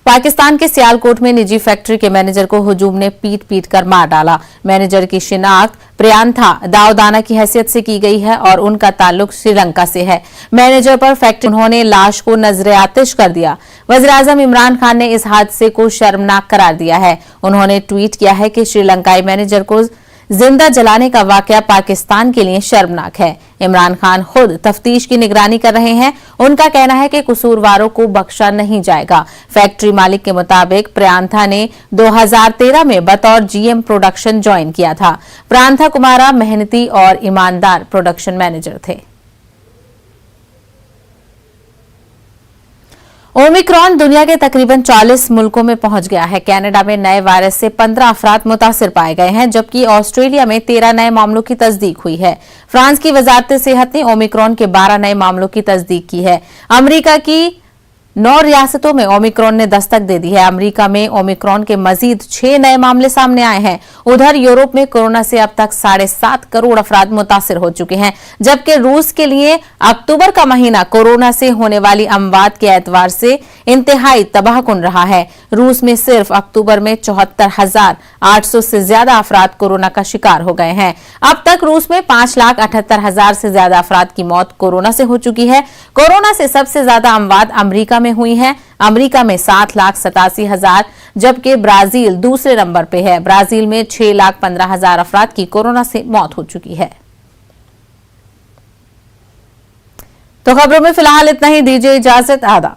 पाकिस्तान के सियालकोट में निजी फैक्ट्री के मैनेजर को हुजूम ने पीट पीट कर मार डाला। मैनेजर की शिनाख्त प्रियांथा दाऊदाना की हैसियत से की गई है और उनका ताल्लुक श्रीलंका से है। मैनेजर पर फैक्ट्री उन्होंने लाश को नजरे आतिश कर दिया। वज़ीर-ए-आज़म इमरान खान ने इस हादसे को शर्मनाक करार दिया है। उन्होंने ट्वीट किया है कि श्रीलंकाई मैनेजर को जिंदा जलाने का वाकया पाकिस्तान के लिए शर्मनाक है। इमरान खान खुद तफ्तीश की निगरानी कर रहे हैं। उनका कहना है कि कसूरवारों को बख्शा नहीं जाएगा। फैक्ट्री मालिक के मुताबिक प्रियांथा ने 2013 में बतौर जीएम प्रोडक्शन ज्वाइन किया था। प्रियांथा कुमारा मेहनती और ईमानदार प्रोडक्शन मैनेजर थे। ओमिक्रॉन दुनिया के तकरीबन 40 मुल्कों में पहुंच गया है। कनाडा में नए वायरस से 15 अफराद मुतासिर पाए गए हैं, जबकि ऑस्ट्रेलिया में 13 नए मामलों की तस्दीक हुई है। फ्रांस की वजारत सेहत ने ओमिक्रॉन के 12 नए मामलों की तस्दीक की है। अमेरिका की 9 रियासतों में ओमिक्रॉन ने दस्तक दे दी है। अमेरिका में ओमिक्रॉन के मजीद 6 नए मामले सामने आए हैं। उधर यूरोप में कोरोना से अब तक 7.5 करोड़ अफराद मुतासिर हो चुके हैं, जबकि रूस के लिए अक्टूबर का महीना कोरोना से होने वाली अमवात के एतबार से इंतहाई तबाहकुन रहा है। रूस में सिर्फ अक्टूबर में 74,800 से ज्यादा अफराद कोरोना का शिकार हो गए हैं। अब तक रूस में 5,78,000 से ज्यादा अफराद की मौत कोरोना से हो चुकी है। कोरोना से सबसे ज्यादा अमवात अमेरिका में हुई है। अमेरिका में 7,87,000, जबकि ब्राजील दूसरे नंबर पे है। ब्राजील में 6,15,000 अफराद की कोरोना से मौत हो चुकी है। तो खबरों में फिलहाल इतना ही। दीजिए इजाजत। आदाब।